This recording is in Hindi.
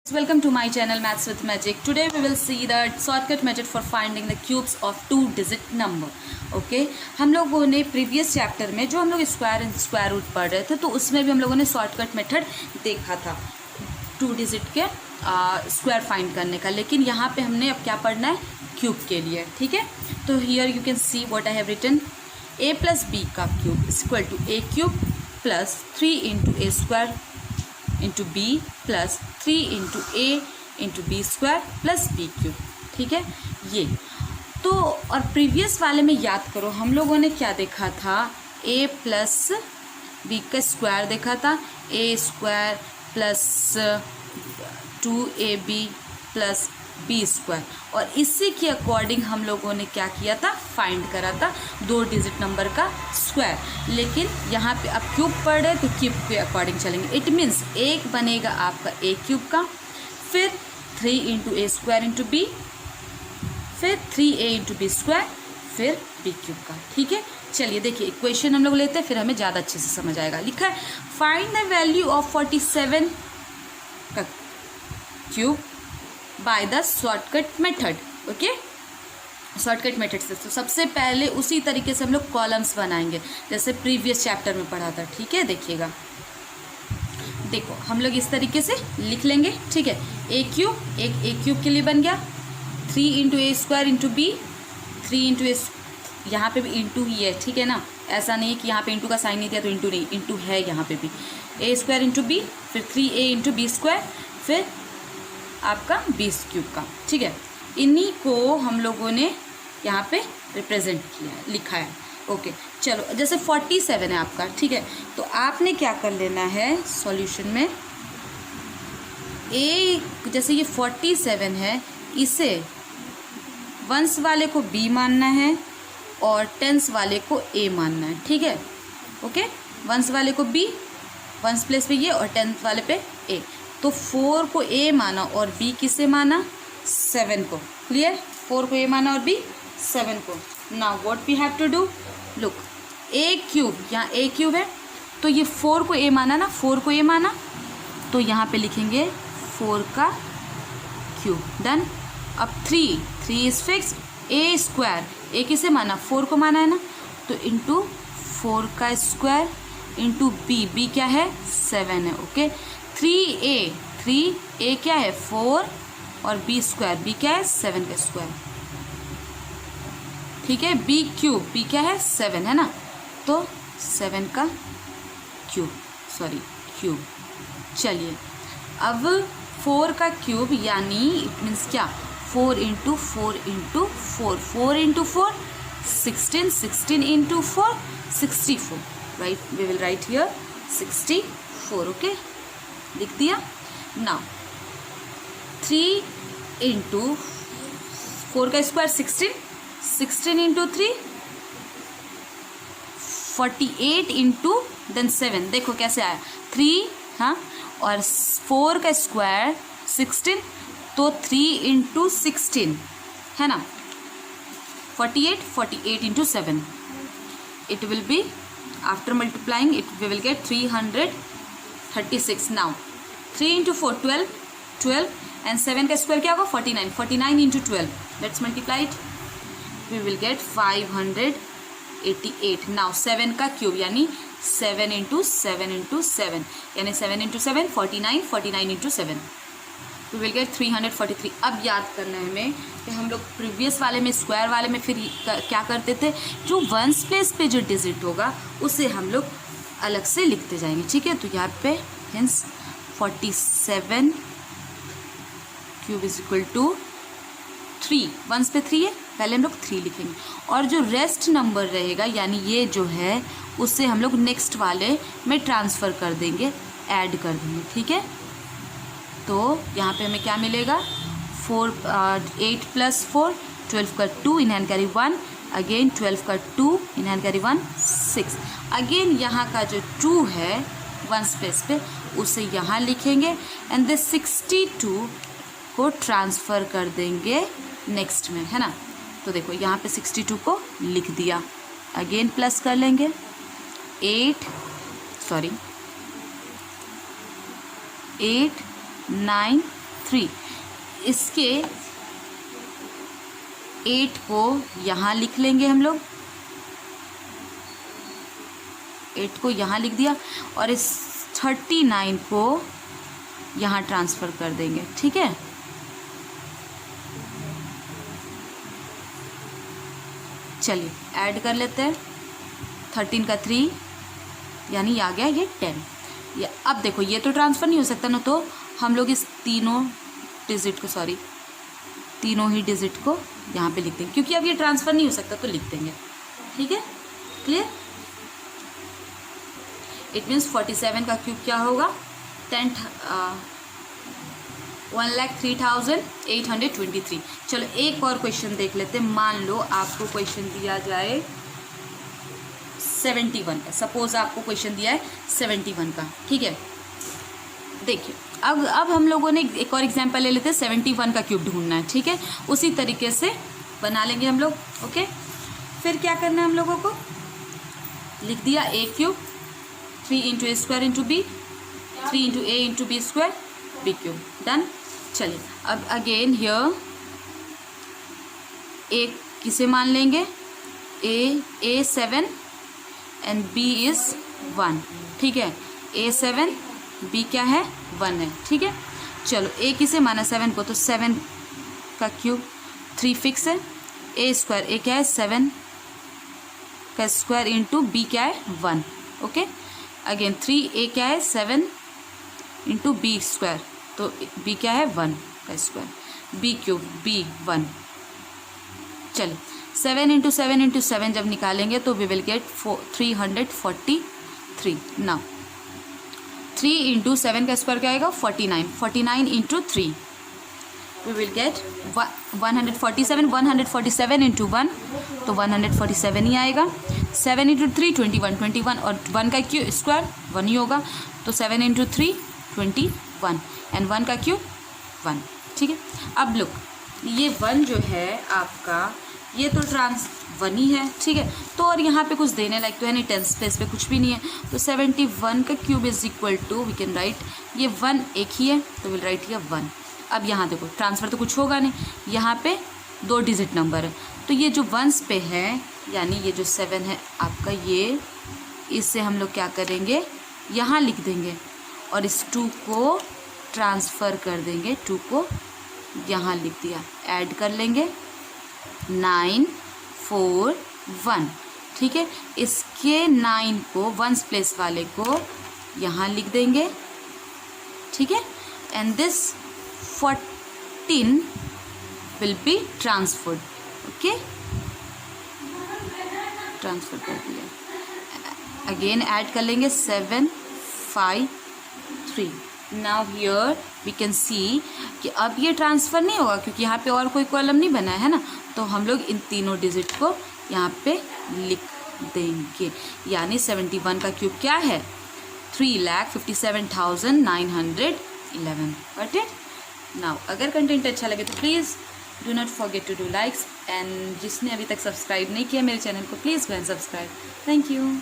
Welcome to my channel Maths with Magic. Today we will see the shortcut method for finding the cubes of 2-digit number. Okay, हम लोगों ने प्रीवियस चैप्टर में जो हम लोग स्क्वायर एंड स्क्वायर रूट पढ़ रहे थे तो उसमें भी हम लोगों ने शॉर्टकट मेथड देखा था 2 डिजिट के स्क्वायर फाइंड करने का। लेकिन यहाँ पे हमने अब क्या पढ़ना है, क्यूब के लिए। ठीक है, तो here you can see what I have written. a plus B का cube is equal to A cube plus 3 into A square into B plus 3 into A into B square plus B cube. ठीक है, ये तो और प्रीवियस वाले में याद करो हम लोगों ने क्या देखा था, a प्लस बी का स्क्वायर देखा था, A square plus 2ab plus B square, और इसी के अकॉर्डिंग हम लोगों ने क्या किया था, फाइंड करा था 2 डिजिट नंबर का स्क्वायर। लेकिन यहाँ पे अब क्यूब पढ़ रहे तो क्यूब के अकॉर्डिंग चलेंगे। इट मीन्स एक बनेगा आपका ए क्यूब का, फिर 3 इंटू ए स्क्वायर इंटू बी, फिर 3a इंटू बी स्क्वायर, फिर बी क्यूब का। ठीक है, चलिए देखिए इक्वेशन हम लोग लेते हैं, फिर हमें ज़्यादा अच्छे से समझ आएगा। लिखा है फाइंड द वैल्यू ऑफ 47 का cube by the shortcut method. Okay, shortcut method से तो सबसे पहले उसी तरीके से हम लोग कॉलम्स बनाएंगे जैसे प्रीवियस चैप्टर में पढ़ा था। ठीक है, देखिएगा, देखो हम लोग इस तरीके से लिख लेंगे। ठीक है, ए क्यूब, एक ए क्यूब के लिए बन गया 3 इंटू ए स्क्वायर इंटू बी, 3 इंटू ए, यहाँ पे भी इंटू ही है। ठीक है ना, ऐसा नहीं कि यहाँ पे इंटू का साइन नहीं दिया तो इंटू नहीं, इंटू है यहाँ पे भी। ए स्क्वायर इंटू बी, फिर 3a इंटू बी स्क्वायर, फिर आपका बी क्यूब का। ठीक है, इन्हीं को हम लोगों ने यहाँ पे रिप्रेजेंट किया है, लिखा है। ओके, चलो जैसे 47 है आपका। ठीक है, तो आपने क्या कर लेना है सॉल्यूशन में, ए जैसे ये 47 है, इसे वंस वाले को बी मानना है और टेंस वाले को ए मानना है। ठीक है, ओके, वंस वाले को बी, वंस प्लेस पे ये, और टेंस वाले पे ए। तो 4 को ए माना और बी किसे माना, 7 को। क्लियर, 4 को ए माना और बी 7 को। Now what we have to do, look a cube, यहाँ ए क्यूब है तो ये 4 को ए माना ना, 4 को ए माना तो यहाँ पे लिखेंगे 4 का क्यूब। डन। अब 3 इज फिक्स, ए स्क्वायर, ए किसे माना, 4 को माना है ना, तो इंटू 4 का स्क्वायर इंटू बी, बी क्या है 7 है। ओके, 3a क्या है 4 और बी स्क्वायर, बी क्या है 7 का स्क्वायर। ठीक है, बी क्यूब, बी क्या है 7 है ना, तो 7 का क्यूब, क्यूब। चलिए अब 4 का क्यूब यानी इट मीन्स क्या, 4 into 4 into 4, 4 into 4 16, 16 into 4 64। Right, we will write here 64। Okay, लिख दिया। नाउ 3 इंटू 4 का स्क्वायर 16, 16 इंटू 3 48 इंटू देन 7। देखो कैसे आया 3, हाँ, और 4 का स्क्वायर 16 तो 3 इंटू 16 है ना, 48 into 7, it will be after multiplying it we will get 336। Now 3 into 4 12 and 7 का स्क्वायर क्या होगा 49 into 12, let's multiply it, we will get 588। Now 7 का क्यूब यानी 7 इंटू 7 इंटू 7 यानी 7 into 7 49 into 7, we will get 343। अब याद करना है हमें कि हम लोग प्रीवियस वाले में स्क्वायर वाले में फिर क्या करते थे, जो वंस प्लेस पे जो डिजिट होगा उसे हम लोग अलग से लिखते जाएंगे। ठीक है, तो यहाँ पे hence 47 cube is equal to 3, ones पे 3 है, पहले हम लोग 3 लिखेंगे, और जो रेस्ट नंबर रहेगा यानी ये जो है उसे हम लोग नेक्स्ट वाले में ट्रांसफ़र कर देंगे, ऐड कर देंगे। ठीक है, तो यहाँ पे हमें क्या मिलेगा, 8 प्लस 4 12 का 2 इन हैंड कैरी 1, अगेन 12 का 2 इन हैंड कैरी 1 6, अगेन यहाँ का जो 2 है वन स्पेस पे उसे यहाँ लिखेंगे एंड दिस 62 को ट्रांसफ़र कर देंगे नेक्स्ट में, है ना। तो देखो यहाँ पे 62 को लिख दिया, अगेन प्लस कर लेंगे 8 9 3। इसके 8 को यहाँ लिख लेंगे हम लोग, 8 को यहाँ लिख दिया और इस 39 को यहाँ ट्रांसफ़र कर देंगे। ठीक है, चलिए ऐड कर लेते हैं। 13 का 3 यानी आ गया ये 10। ये अब देखो ये तो ट्रांसफ़र नहीं हो सकता ना, तो हम लोग इस तीनों ही डिजिट को यहाँ पे लिख देंगे, क्योंकि अब ये ट्रांसफ़र नहीं हो सकता तो लिख देंगे। ठीक है, क्लियर। इट मीन्स 47 का क्यूब क्या होगा, 1,03,823। चलो एक और क्वेश्चन देख लेते हैं। मान लो आपको क्वेश्चन दिया जाए 71 का, सपोज आपको क्वेश्चन दिया है 71 का। ठीक है, देखिए अब हम लोगों ने एक और एग्जांपल ले लेते हैं। 71 का क्यूब ढूंढना है। ठीक है, उसी तरीके से बना लेंगे हम लोग। ओके, फिर क्या करना है हम लोगों को, लिख दिया a cube 3 into A square into b, 3 into A into B square b cube, done. चलिए अब अगेन हियर ए किसे मान लेंगे, a 7 एंड b इज़ 1। ठीक है, a 7 b क्या है 1 है। ठीक है, चलो a किसे माना 7 को, तो 7 का क्यूब 3 फिक्स है, a स्क्वायर a क्या है 7 का स्क्वायर इंटू b क्या है 1। ओके, अगेन 3a क्या है 7 इंटू b स्क्वायर, तो b क्या है 1 का स्क्वायर, b क्यूब b 1। चलिए 7 इंटू 7 इंटू 7 जब निकालेंगे तो we will get 343। Now 3 into 7 का स्क्वायर क्या आएगा 49, 49 into 3 we will get 147, 147 into 1 तो 147 ही आएगा। 7 इंटू 3 21, 21 और 1 का क्यूब स्क्वायर 1 ही होगा, तो 7 इंटू 3 21 एंड 1 का क्यूब 1। ठीक है, अब लुक ये 1 जो है आपका ये तो 1 ही है। ठीक है, तो और यहाँ पे कुछ देने लायक तो है नहीं, 10 प्लेस पे कुछ भी नहीं है, तो 71 का cube is equal to we can write, ये 1 एक ही है तो विल राइट ये 1। अब यहाँ देखो ट्रांसफ़र तो कुछ होगा नहीं, यहाँ पे 2 डिजिट नंबर है, तो ये जो 1s पे है यानी ये जो 7 है आपका, ये इससे हम लोग क्या करेंगे यहाँ लिख देंगे और इस 2 को ट्रांसफ़र कर देंगे, 2 को यहाँ लिख दिया, ऐड कर लेंगे 9 4 1। ठीक है, इसके 9 को 1s प्लेस वाले को यहाँ लिख देंगे। ठीक है, and this 14 will be transferred. Okay, transfer कर दिया, अगेन ऐड कर लेंगे 7 5 3। Now here we can see कि अब ये ट्रांसफ़र नहीं होगा क्योंकि यहाँ पे और कोई कॉलम नहीं बना है ना, तो हम लोग इन तीनों डिजिट को यहाँ पे लिख देंगे। यानी 71 का क्यूब क्या है 3,57,911। Got it. नाउ अगर कंटेंट अच्छा लगे तो please do not forget to do likes, and जिसने अभी तक सब्सक्राइब नहीं किया मेरे चैनल को please go and subscribe. Thank you.